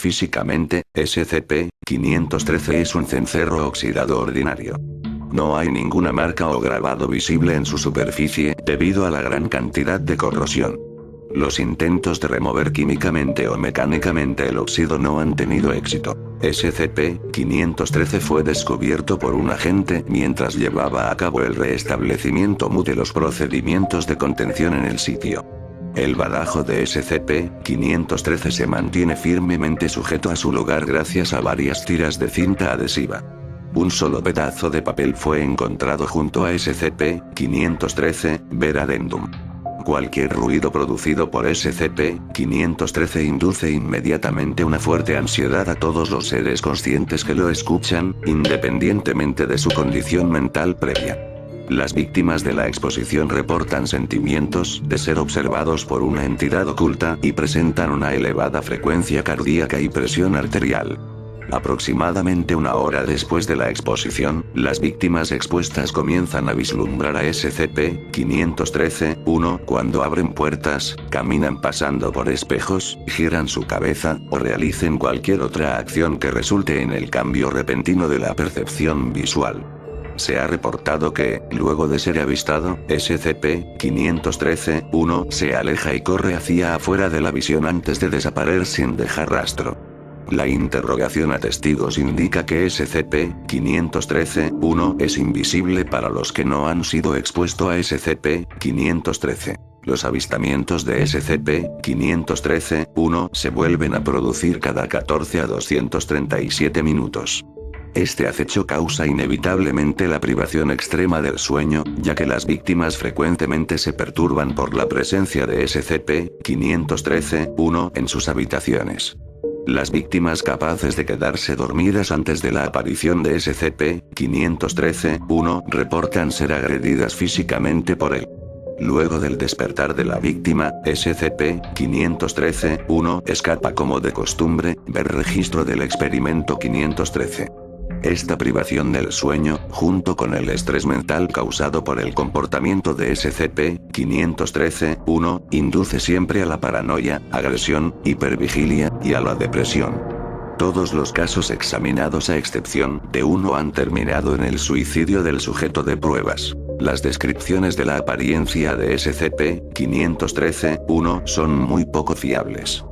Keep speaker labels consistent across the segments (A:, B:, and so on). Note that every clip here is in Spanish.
A: físicamente, SCP-513 es un cencerro oxidado ordinario. No hay ninguna marca o grabado visible en su superficie, debido a la gran cantidad de corrosión. Los intentos de remover químicamente o mecánicamente el óxido no han tenido éxito. SCP-513 fue descubierto por un agente mientras llevaba a cabo el restablecimiento de los procedimientos de contención en el sitio. El badajo de SCP-513 se mantiene firmemente sujeto a su lugar gracias a varias tiras de cinta adhesiva. Un solo pedazo de papel fue encontrado junto a SCP-513, ver adendum. Cualquier ruido producido por SCP-513 induce inmediatamente una fuerte ansiedad a todos los seres conscientes que lo escuchan, independientemente de su condición mental previa. Las víctimas de la exposición reportan sentimientos de ser observados por una entidad oculta y presentan una elevada frecuencia cardíaca y presión arterial. Aproximadamente una hora después de la exposición, las víctimas expuestas comienzan a vislumbrar a SCP-513-1 cuando abren puertas, caminan pasando por espejos, giran su cabeza, o realicen cualquier otra acción que resulte en el cambio repentino de la percepción visual. Se ha reportado que, luego de ser avistado, SCP-513-1 se aleja y corre hacia afuera de la visión antes de desaparecer sin dejar rastro. La interrogación a testigos indica que SCP-513-1 es invisible para los que no han sido expuestos a SCP-513. Los avistamientos de SCP-513-1 se vuelven a producir cada 14 a 237 minutos. Este acecho causa inevitablemente la privación extrema del sueño, ya que las víctimas frecuentemente se perturban por la presencia de SCP-513-1 en sus habitaciones. Las víctimas capaces de quedarse dormidas antes de la aparición de SCP-513-1 reportan ser agredidas físicamente por él. Luego del despertar de la víctima, SCP-513-1 escapa como de costumbre, ver registro del experimento 513. Esta privación del sueño, junto con el estrés mental causado por el comportamiento de SCP-513-1, induce siempre a la paranoia, agresión, hipervigilia, y a la depresión. Todos los casos examinados a excepción de uno han terminado en el suicidio del sujeto de pruebas. Las descripciones de la apariencia de SCP-513-1 son muy poco fiables.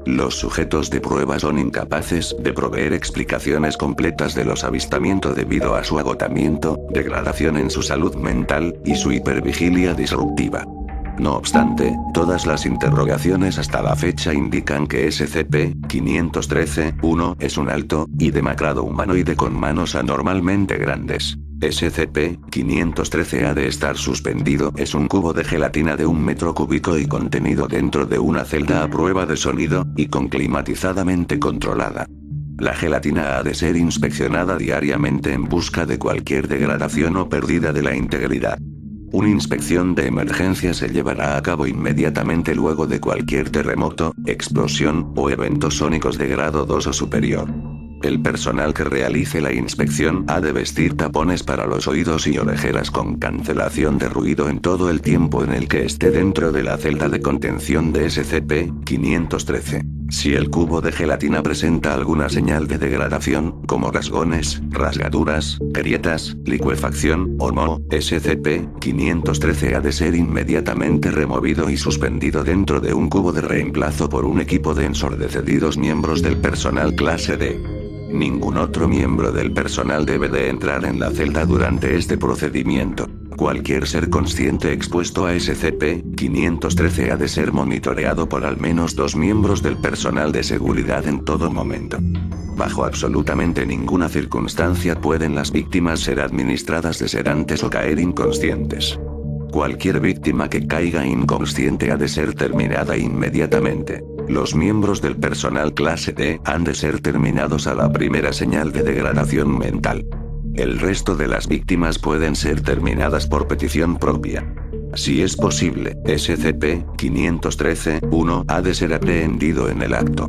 A: Los sujetos de prueba son incapaces de proveer explicaciones completas de los avistamientos debido a su agotamiento, degradación en su salud mental, y su hipervigilia disruptiva. No obstante, todas las interrogaciones hasta la fecha indican que SCP-513-1 es un alto y demacrado humanoide con manos anormalmente grandes. SCP-513 ha de estar suspendido. Es un cubo de gelatina de 1 metro cúbico y contenido dentro de una celda a prueba de sonido, y climatizadamente controlada. La gelatina ha de ser inspeccionada diariamente en busca de cualquier degradación o pérdida de la integridad. Una inspección de emergencia se llevará a cabo inmediatamente luego de cualquier terremoto, explosión, o eventos sónicos de grado 2 o superior. El personal que realice la inspección ha de vestir tapones para los oídos y orejeras con cancelación de ruido en todo el tiempo en el que esté dentro de la celda de contención de SCP-513. Si el cubo de gelatina presenta alguna señal de degradación, como rasgones, rasgaduras, grietas, licuefacción o moho, SCP-513 ha de ser inmediatamente removido y suspendido dentro de un cubo de reemplazo por un equipo de ensordecidos miembros del personal clase D. Ningún otro miembro del personal debe de entrar en la celda durante este procedimiento. Cualquier ser consciente expuesto a SCP-513 ha de ser monitoreado por al menos 2 miembros del personal de seguridad en todo momento. Bajo absolutamente ninguna circunstancia pueden las víctimas ser administradas de sedantes o caer inconscientes. Cualquier víctima que caiga inconsciente ha de ser terminada inmediatamente. Los miembros del personal clase D han de ser terminados a la primera señal de degradación mental. El resto de las víctimas pueden ser terminadas por petición propia. Si es posible, SCP-513-1 ha de ser aprehendido en el acto.